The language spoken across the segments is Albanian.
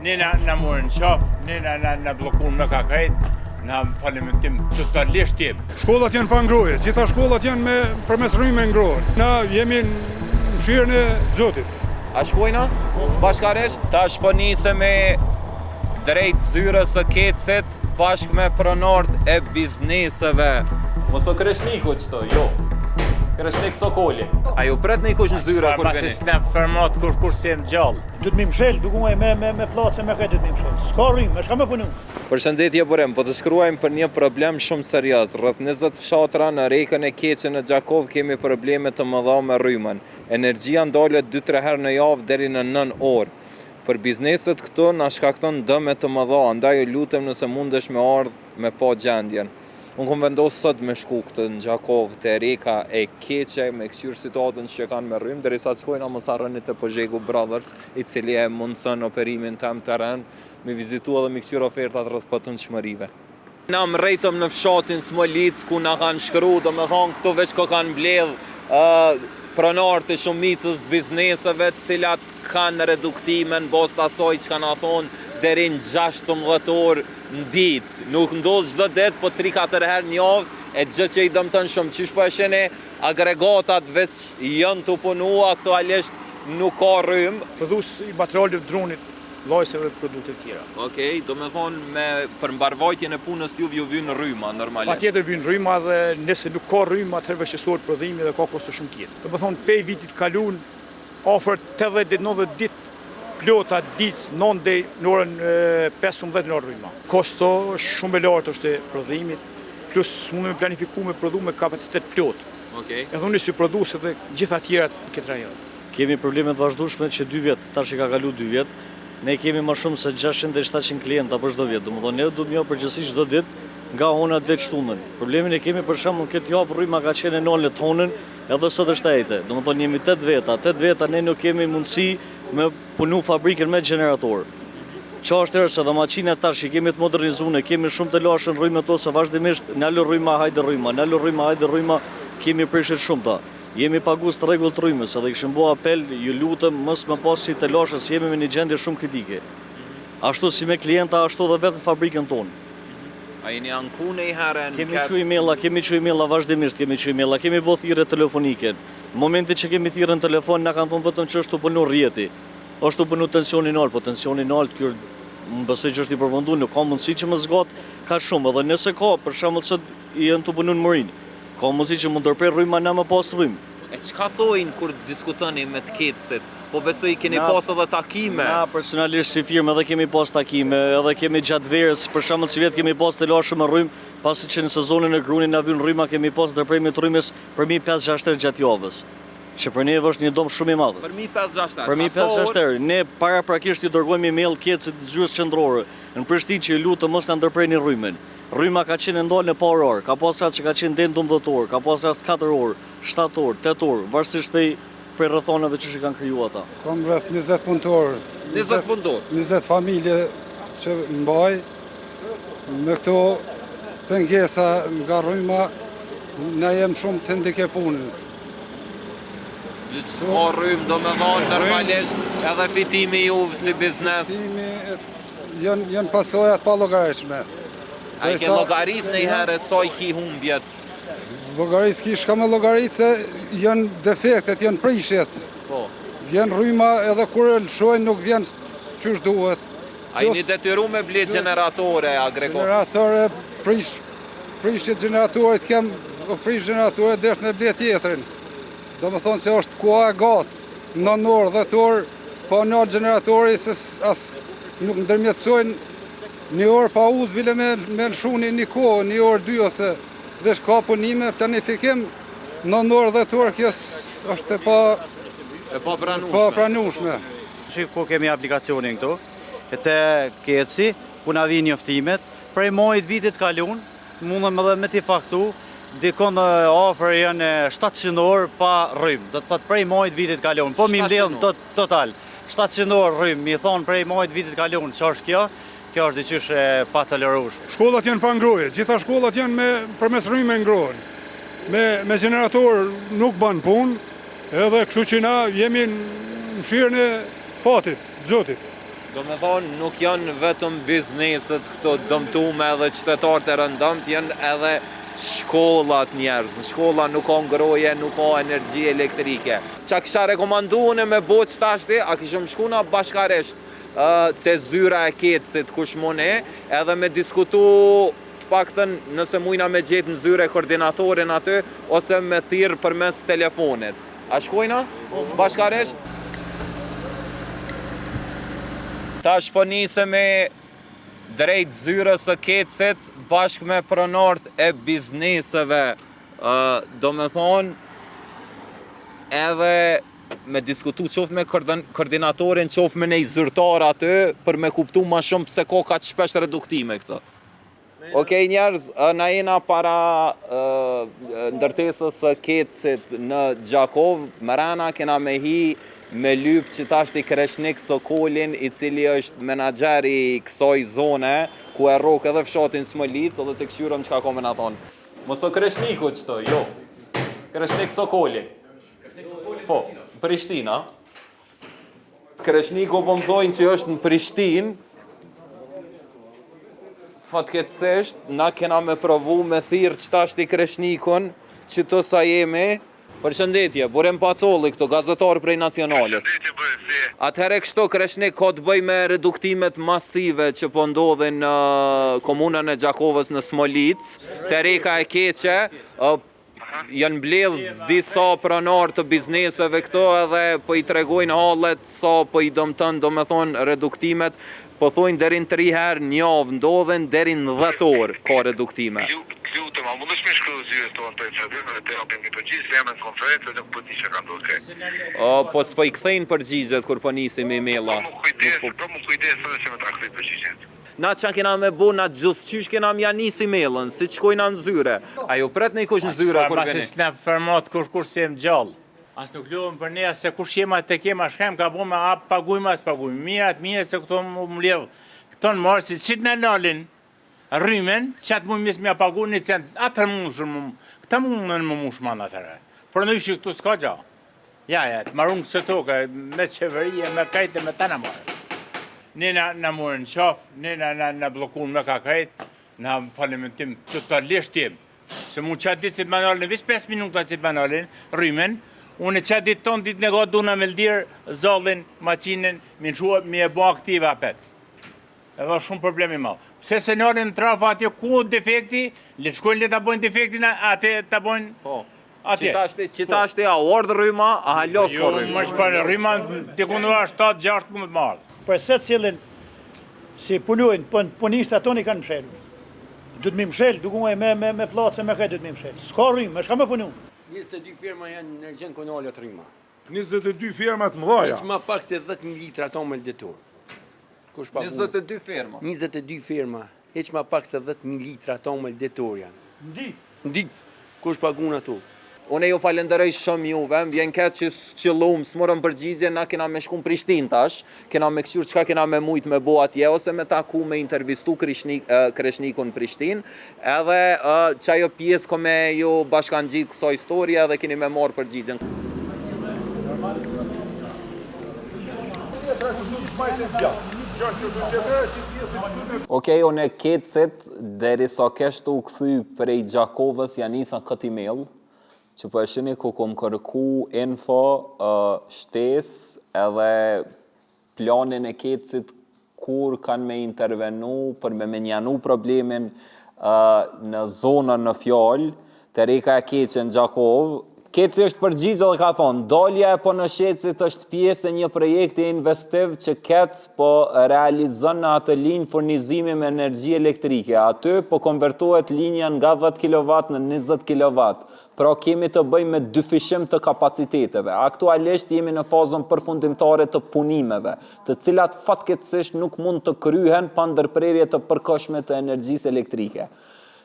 Ne na morën qafë, ne na blokun me kakajt, na falimentim totalisht tim. Shkollat janë pa ngroje, gjitha shkollat janë me përmes rrymë ngrohen. Na jemi në mëshirën e Zotit. A shkojna? Bashkaresht, tash po nisemi drejt zyrës së Kecit bashkë me pronart e bizneseve. Mos o kreshniku qëto, jo. Kreshnik Sokoli. A ju pret në ikush në zyra kur veni? Masis në format kur si e në gjallë. Du të mi mshel, duke me place me këtë du të mi mshel. S'ka rrymë, shka me punu. Përshëndetje burem, po të shkruajmë për një problem shumë serioz. Rreth 20 fshatra në Rekën e Keqe në Gjakov kemi probleme të mëdha me rrymën. Energjia ndalet 2-3 herë në javë deri në 9 orë. Për bizneset këtu na shkakton dëme të mëdha, andaj ju lutem nëse mundesh me ardh me pa gjendjen. Unë kom vendosë sot me shku këtë në Gjakov të Reka e Keqe me këqyrë situatën që kanë me rrymë, derisa të shkojna mos harroni te Pozhegu Brothers, i cili e mundson operimin tam terren, me vizitu edhe me këqyrë ofertat rreth patundshmërive. Na mrejtëm në fshatin Smolic ku na kanë shkruar, domethënë këtu veç ko kanë mbledh pronarët e shumicës të bizneseve, të cilat kanë reduktime në bazë të asaj që kanë thonë deri në 16 orë në ditë. Nuk ndodh çdo ditë, po 3-4 herë në javë, e gjë që i dëmton shumë. Qysh po e sheni agregatat veç janë të punua, aktualisht nuk ka rrymë. Prodhues i materialeve të dronit, llojeve të produkteve tjera. Okej, do me thonë për mbarvajtjen e punës ju vyn rryma normalisht. Patjetër vyn rryma dhe nëse nuk ka rrymë, atëherë vështirësohet prodhimi dhe ka kosto shumë tjetër. Do të thonë pe vitit kaluar afër 80-90 ditë plota ditë 9 deri në orën 15 në rryma. Kosto shumë e lartë është e prodhimit, plus mund me planifiku me prodhu me kapacitet plot. Okej. Edhe unë si produse dhe gjitha tjerat në këtë rajon. Kemi probleme të vazhdueshme që 2 vjet, tash që ka kalu 2 vjet, ne kemi më shumë se 600 deri 700 klienta për çdo vjet. Domethënë ne duhet më përgjithësi çdo ditë nga ona deri shtunën. Problemin e kemi për shembull këtë javë rryma ka qenë 9 tonën, edhe sot është 8. Domethënë jemi 8 veta, ne nuk kemi mundësi me punu fabrikën me generator. Qa është është edhe maqinet tash që kemi të modernizuar, kemi shumë të lashën rrymë to se vazhdimisht nalo rryma, hajde rryma, kemi prishur shumë ta. Jemi pagues të rregullt rrymës, edhe kishim bë apel, ju lutem mos më pasi të lashës, jemi në një gjendje shumë kritike. Ashtu si me klienta, ashtu edhe vetë në fabrikën tonë. A jeni anku në i herë në Kemi që emaila vazhdimisht, kemi bë thirrje telefonike. Në momentin që kemi thirrën telefon, na kanë thonë vetëm që është të punu rrjeti. Është të punu tensioni nalt, po tensioni nalt kjo më besoj që është i përfunduar, nuk ka mundësi që më zgat ka shumë, edhe nëse ka, për shembull se janë të punu në Morin. Ka mundësi që mund ndërprer rryma na më pas rrymë. E çka thojnë kur diskutoni me të Kecit? Po besoj keni pas edhe takime. Na personalisht si firmë edhe kemi pas takime, edhe kemi gjatë verës, për shembull si vjet kemi pas të lashëm me rrymë, pasi që në sezonin e grunit na vjen rryma, kemi pas ndërprerje të rrymës për 5-6 herë gjatë javës. Që për neve është një dom shumë i madh. Për 5-6 herë. Për 5-6 herë. Ne paraprakisht i dërgojmë email Kecit të zyrës qendrore në Prishtinë që ju lutem mos na ndërprerni rrymën. Rryma ka qenë ndalë në parë orë, ka pas rast që ka qenë deri në 12 orë, ka pas rast 4 orë, 7 orë, 8 orë, varësisht për rrethonave që kanë krijuar ata. Kam rreth 20 punëtor. 20 punëtor. 20 familje që mbaj me këto pengesa nga rryma, na jem shumë të ndikepunë. Gjithë ka rrymë, do me thonë normalisht edhe fitimi ju si biznes. Fitimi janë pasojat pa llogaritshme. A i ke llogarit në i herë soj ki humbjet? Llogarit s'ki shka me llogarit se janë defektet, janë prishjet. Po. Vjen rryma edhe kur e lëshojnë nuk vjen qysh duhet. A i një detyru me ble generatore, agregat? Generatore, prishjet generatorit kem, prish generatorit desh në ble tjetrin. Do me thonë se është koha e gatë, në orë dhe të orë, pa në generatori se nuk ndërmjetësojnë një orë pa uzë bile me lëshuni një kohë, një orë 2 ose vesh ka punime, planifikim, në orë dhe të orë kjo është e pa pranueshme. Shik ku kemi aplikacionin këtu, te Keci, ku na vijnë njoftimet, prej muajit vitit kalun, mundem edhe me t'i faktu, dikon ofër janë 700 orë pa rrymë, do të thotë prej muajit vitit kalun, po mi mbledh total. 700 orë rrymë, mi thonë prej muajit vitit kalun, që është kjo? Kjo është diqysh pa tolerueshme. Shkollat janë pa ngroje, gjitha shkollat janë me përmes rrymë ngrohen. Me generator nuk ban punë, edhe kështu që na jemi në mëshirën e fatit, Zotit. Do me thonë, nuk janë vetëm bizneset këto dëmtume edhe qytetarët e rëndëmt, janë edhe shkollat njerëz. Në shkolla nuk ka ngroje, nuk ka energji elektrike. Qa kisha rekomandu une me bo qëtashti, a kishëm shkuna bashkarisht te zyra e Kecit kush mune, edhe me diskutu të paktën nëse mujna me gjetë në zyre koordinatorin aty, ose me thirë përmes telefonit. A shkojna bashkarisht? Tash po nisemi drejt zyrës së Kecit bashkë me pronart e bizneseve. Do me thonë, edhe me diskutu qoftë me koordinatorin, qoftë me nej zyrtar aty, për me kuptu ma shumë pse ka kaq shpesh reduktime këto. Okej njerëz, na jena para ndërtesës së Kecit në Gjakov, mrena kena me hi me lyp që tashti Kreshnik Sokolin, i cili është menaxheri i kësaj zone, ku e rrok edhe fshatin Smolic, edhe të këshyrëm çka ka me na thonë. Mos o Kreshniku qëto, jo. Kreshnik Sokoli. Po, Prishtina. Kreshniku po më thojnë që është në Prishtinë. Fatkeqësisht, na kena me provu me thirr qëtashti Kreshnikun, që të sa jemi. Përshëndetje, Burem Pacolli këto, gazetar prej Nacionales. Atëherë kështu Kreshnik ka të bëj me reduktimet masive që po ndodhin në komunën e Gjakovës në Smolic, te reka e Keqe, janë mbledh disa pronar të bizneseve këto edhe po i tregojnë hallet sa po i dëmton, do me thonë reduktimet, po thonë deri në 3 herë në javë ndodhen deri në 10 orë ka reduktime. Lutëm, a mundësh me shkru zyres tonë për procedurën e të japim një përgjigje, se jam në konferencë dhe nuk po di që ka ndodhur kë. Po s'po i kthejnë përgjigjet kur po nisim emaila. Po më kujdes edhe që më ta kthej përgjigjet. Na që kena me bu, na gjithçysh kena mja nis emailën, si që kojna në zyre. A ju pret në i kush në zyre kur veni? Masis në format kush si jem gjallë. As nuk luëm për ne, se kush jema të kema shkem, ka bu me a pagujme, as pagujme. Mire se këto më mledhë. Këto në marë si qitë në nalin, rrymen, qatë mu mis me pagu një cent, atër këta mundën më mushman atërë. Por në ishë këtu s'ka gja. Ja, të marun kësë tokë, me qeverije, me kajtë, me ta në marë. Ne në morën qafë, ne në blokun me ka kajtë, në falimentim totalisht tim. Se mu qatë ditë si të manalin, vish 5 minuta si të manalin, rrymen, unë qatë ditë tonë ditë në gotë duna me ldirë, zallin, maqinin, mi e bo aktive apet. Edhe shumë problemi ma. Pse se nërën në trafë atje ku defekti, le të shkojnë le të bojnë defektin, atë të bojnë atje. Qitashti a ordë rryma, a halos ka rryma? Jo, më shfarë, rryma të kundua 7-6 punët marë. Për se cilin si punojnë, punistë atoni kanë mshelë. Du të mi mshelë, duku me place me kaj du të mi mshelë. S'ka rrymë, shka me punu? 22 firma janë në Energjen Konale të rryma. 22 firmat mëdhaja. Veç ma pak se 10.000 litra atomël detor. 22 firma. 22 firma, heq ma pak se 10.000 litra atomël detor janë. Ndi, kush pagun ato? Une ju falenderoj shumë juve, më vjen këtë që qëllum, s'morëm përgjigje, na kena me shku në Prishtinë tash, kena me këshur qka kena me mujt me bo atje, ose me taku me intervistu Kreshnikun në Prishtinë, edhe që ajo pjesë ko me ju bashkan gjitë këso historia dhe keni me morë përgjigjen. Okej, une Kecit, deri sa keshtu u këthy prej Gjakovës, janë nisa këtë email, që po e shini ku kom kërku info, shtes edhe planin e Kecit kur kanë me intervenu për me menjanu problemin në zonën në fjallë, të reka e Kecit në Gjakov. Keci është përgjigjë dhe ka thonë, dalja e po në Shqecit është pjesë e një projekti investiv që Kec po realizën në atë linjë furnizimi me energji elektrike. Aty po konvertohet linja nga 10 kW në 20 kW. Pra kemi të bëjmë me dyfishim të kapaciteteve. Aktualisht jemi në fazën përfundimtare të punimeve, të cilat fatkeqësisht nuk mund të kryhen pa ndërprerje të përkohshme të energjisë elektrike.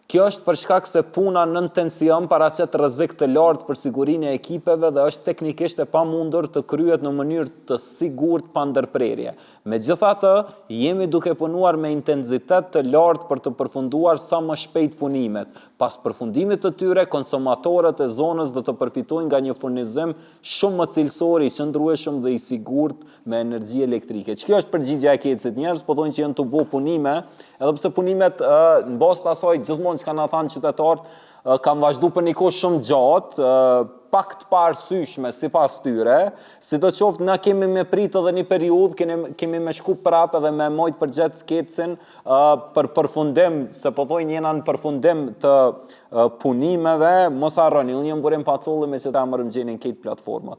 Kjo është për shkak se puna nën tension paraqet rrezik të lartë për sigurinë e ekipeve dhe është teknikisht e pamundur të kryhet në mënyrë të sigurt pa ndërprerje. Megjithatë, jemi duke punuar me intensitet të lartë për të përfunduar sa më shpejt punimet. Pas përfundimit të tyre, konsumatorët e zonës do të përfitojnë nga një furnizim shumë më cilësor, i qëndrueshëm dhe i sigurt me energji elektrike. Kjo është përgjigjja e KEC-it. Njerëz po thonë që janë të bëu punime, edhe pse punimet në bazë të asaj gjithmonë që kanë thënë qytetarët kanë vazhdu për një kohë shumë gjatë, pak të parësyshme sipas tyre, sidoqoftë na kemi me prit edhe një periudhë, kemi me shku prapë edhe me mojt përgjith KEC-in për përfundim, se po thojnë jena në përfundim të punimeve, mos harroni, unë jam Burim Pacolli me që ta mërëm gjenin këtë platformat.